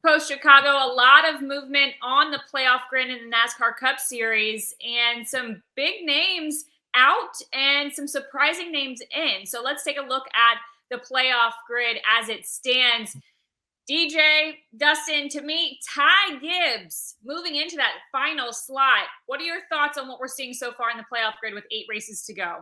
Post-Chicago, a lot of movement on the playoff grid in the NASCAR Cup Series, and some big names out and some surprising names in. So let's take a look at the playoff grid as it stands. DJ, Dustin, to me, Ty Gibbs moving into that final slot. What are your thoughts on what we're seeing so far in the playoff grid with 8 races to go?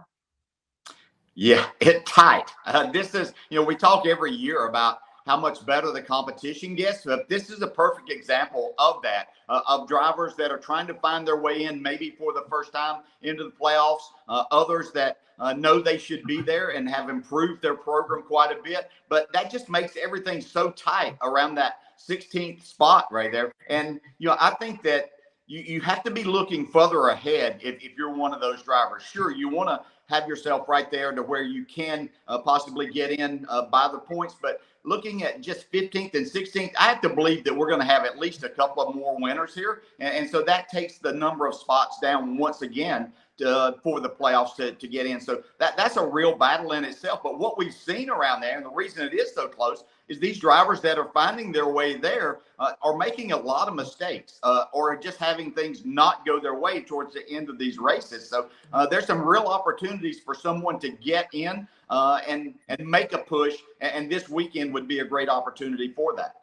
Yeah, it's tight. This is, we talk every year about how much better the competition gets. But this is a perfect example of that, of drivers that are trying to find their way in maybe for the first time into the playoffs, others that know they should be there and have improved their program quite a bit. But that just makes everything so tight around that 16th spot right there. And, I think that you have to be looking further ahead if you're one of those drivers. Sure, you want to have yourself right there to where you can possibly get in by the points. But looking at just 15th and 16th, I have to believe that we're going to have at least a couple of more winners here. And so that takes the number of spots down once again for the playoffs to get in. So that's a real battle in itself. But what we've seen around there, and the reason it is so close, is these drivers that are finding their way there are making a lot of mistakes or just having things not go their way towards the end of these races. So there's some real opportunities for someone to get in and make a push. And this weekend would be a great opportunity for that.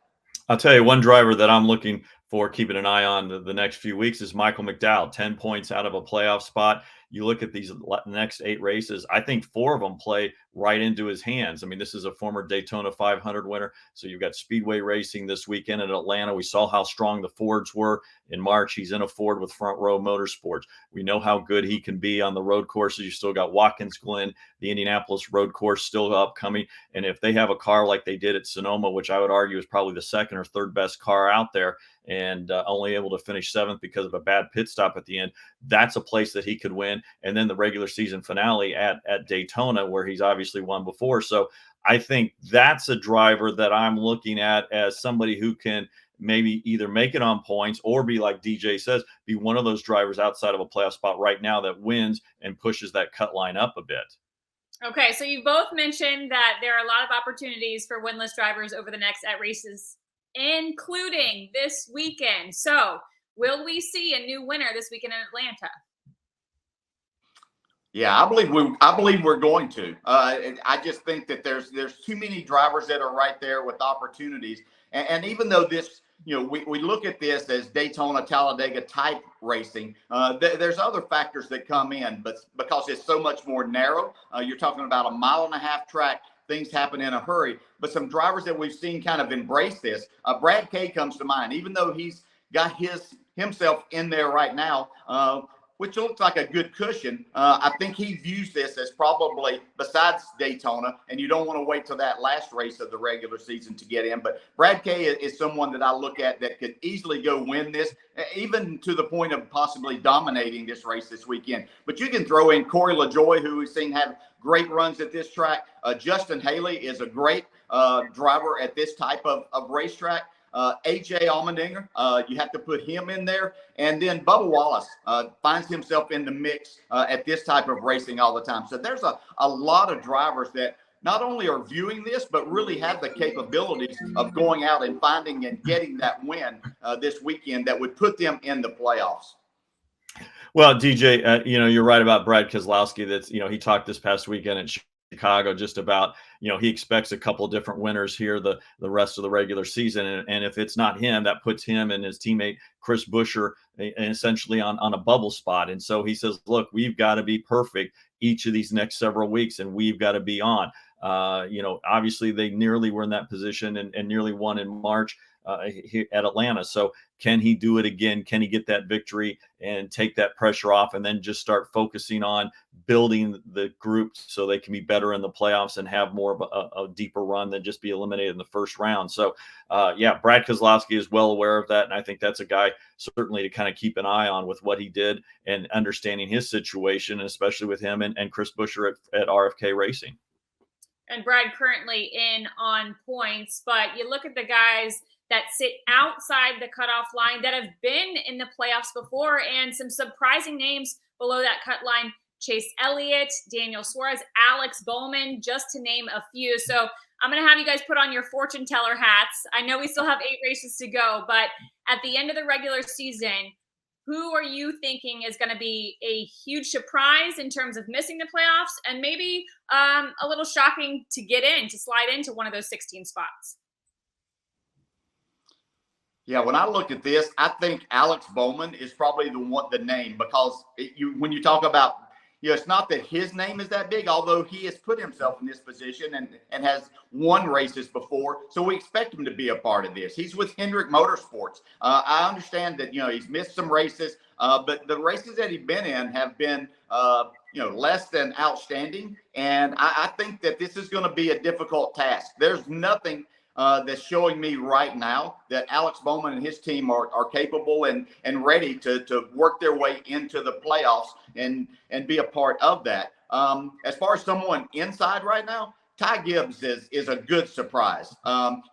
I'll tell you, one driver that I'm looking for keeping an eye on the next few weeks is Michael McDowell, 10 points out of a playoff spot. You look at these next 8 races, I think 4 of them play right into his hands. I mean, this is a former Daytona 500 winner. So you've got Speedway racing this weekend in Atlanta. We saw how strong the Fords were in March. He's in a Ford with Front Row Motorsports. We know how good he can be on the road courses. You still got Watkins Glen, the Indianapolis road course still upcoming. And if they have a car like they did at Sonoma, which I would argue is probably the 2nd or 3rd best car out there, and only able to finish 7th because of a bad pit stop at the end, that's a place that he could win. And then the regular season finale at Daytona, where he's obviously won before. So I think that's a driver that I'm looking at as somebody who can maybe either make it on points or be, like DJ says, be one of those drivers outside of a playoff spot right now that wins and pushes that cut line up a bit. Okay, so you both mentioned that there are a lot of opportunities for winless drivers over the next 8 races, including this weekend. So will we see a new winner this weekend in Atlanta? Yeah, I believe we're going to. I just think that there's too many drivers that are right there with opportunities. And even though this, we look at this as Daytona, Talladega type racing, there's other factors that come in, but because it's so much more narrow, you're talking about a 1.5 mile track. Things happen in a hurry. But some drivers that we've seen kind of embrace this. Brad Kay comes to mind, even though he's got himself in there right now, which looks like a good cushion. I think he views this as probably, besides Daytona, and you don't want to wait till that last race of the regular season to get in. But Brad Kay is someone that I look at that could easily go win this, even to the point of possibly dominating this race this weekend. But you can throw in Corey LaJoie, who we've seen have great runs at this track. Justin Haley is a great driver at this type of racetrack. AJ Allmendinger, you have to put him in there. And then Bubba Wallace finds himself in the mix at this type of racing all the time. So there's a lot of drivers that not only are viewing this, but really have the capabilities of going out and finding and getting that win this weekend that would put them in the playoffs. Well, DJ, you're right about Brad Keselowski. That's, he talked this past weekend at Chicago just about, he expects a couple different winners here the rest of the regular season. And if it's not him, that puts him and his teammate Chris Buescher essentially on a bubble spot. And so he says, look, we've got to be perfect each of these next several weeks, and we've got to be on. Obviously they nearly were in that position and nearly won in March at Atlanta. So can he do it again? Can he get that victory and take that pressure off and then just start focusing on building the group so they can be better in the playoffs and have more of a deeper run than just be eliminated in the first round? So, Brad Keselowski is well aware of that. And I think that's a guy certainly to kind of keep an eye on with what he did and understanding his situation, and especially with him and Chris Buescher at RFK Racing. And Brad currently in on points, but you look at the guys that sit outside the cutoff line that have been in the playoffs before, and some surprising names below that cut line: Chase Elliott, Daniel Suarez, Alex Bowman, just to name a few. So I'm going to have you guys put on your fortune teller hats. I know we still have 8 races to go, but at the end of the regular season, who are you thinking is going to be a huge surprise in terms of missing the playoffs and maybe a little shocking to slide into one of those 16 spots? Yeah, when I look at this, I think Alex Bowman is probably the name, because when you talk about, it's not that his name is that big, although he has put himself in this position and has won races before. So we expect him to be a part of this. He's with Hendrick Motorsports. I understand that, he's missed some races, but the races that he's been in have been, less than outstanding. And I think that this is going to be a difficult task. There's nothing that's showing me right now that Alex Bowman and his team are capable and ready to work their way into the playoffs and be a part of that. As far as someone inside right now, Ty Gibbs is a good surprise.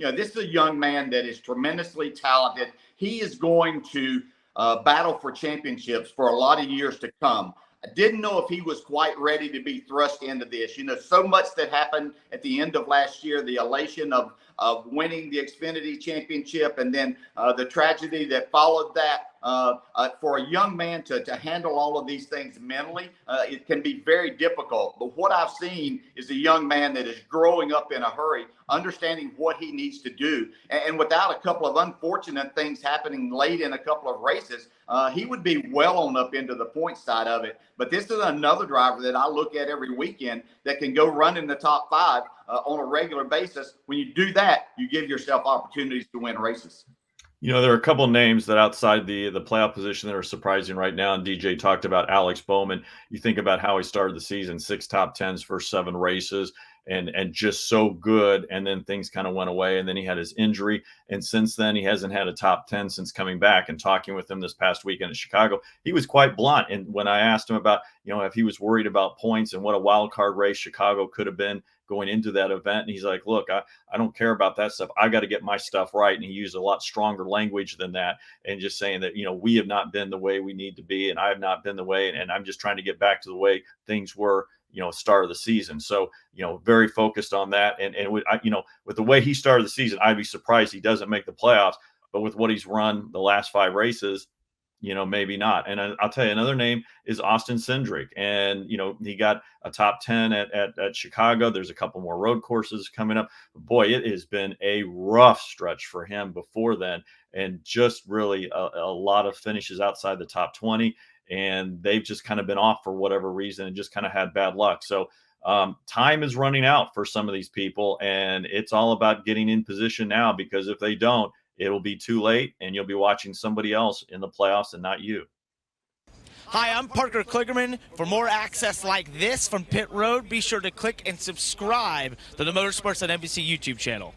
This is a young man that is tremendously talented. He is going to battle for championships for a lot of years to come. I didn't know if he was quite ready to be thrust into this. So much that happened at the end of last year, the elation of winning the Xfinity championship, and then the tragedy that followed that. For a young man to handle all of these things mentally, it can be very difficult. But what I've seen is a young man that is growing up in a hurry, understanding what he needs to do. And without a couple of unfortunate things happening late in a couple of races, he would be well on up into the point side of it. But this is another driver that I look at every weekend that can go run in the top 5 on a regular basis. When you do that, you give yourself opportunities to win races. There are a couple of names that outside the playoff position that are surprising right now. And DJ talked about Alex Bowman. You think about how he started the season, 6 top 10s for 7 races, and just so good. And then things kind of went away. And then he had his injury. And since then, he hasn't had a top 10 since coming back. And talking with him this past weekend in Chicago, he was quite blunt. And when I asked him about, if he was worried about points and what a wild card race Chicago could have been going into that event, and he's like, look, I don't care about that stuff. I got to get my stuff right. And he used a lot stronger language than that, and just saying that, we have not been the way we need to be, and I have not been the way, and I'm just trying to get back to the way things were, start of the season. So, very focused on that. And with the way he started the season, I'd be surprised he doesn't make the playoffs, but with what he's run the last 5 races, maybe not. And I'll tell you, another name is Austin Cindric. And, he got a top 10 at Chicago. There's a couple more road courses coming up. But boy, it has been a rough stretch for him before then. And just really a lot of finishes outside the top 20. And they've just kind of been off for whatever reason and just kind of had bad luck. So time is running out for some of these people. And it's all about getting in position now, because if they don't, it'll be too late, and you'll be watching somebody else in the playoffs and not you. Hi, I'm Parker Kligerman. For more access like this from Pit Road, be sure to click and subscribe to the Motorsports on NBC YouTube channel.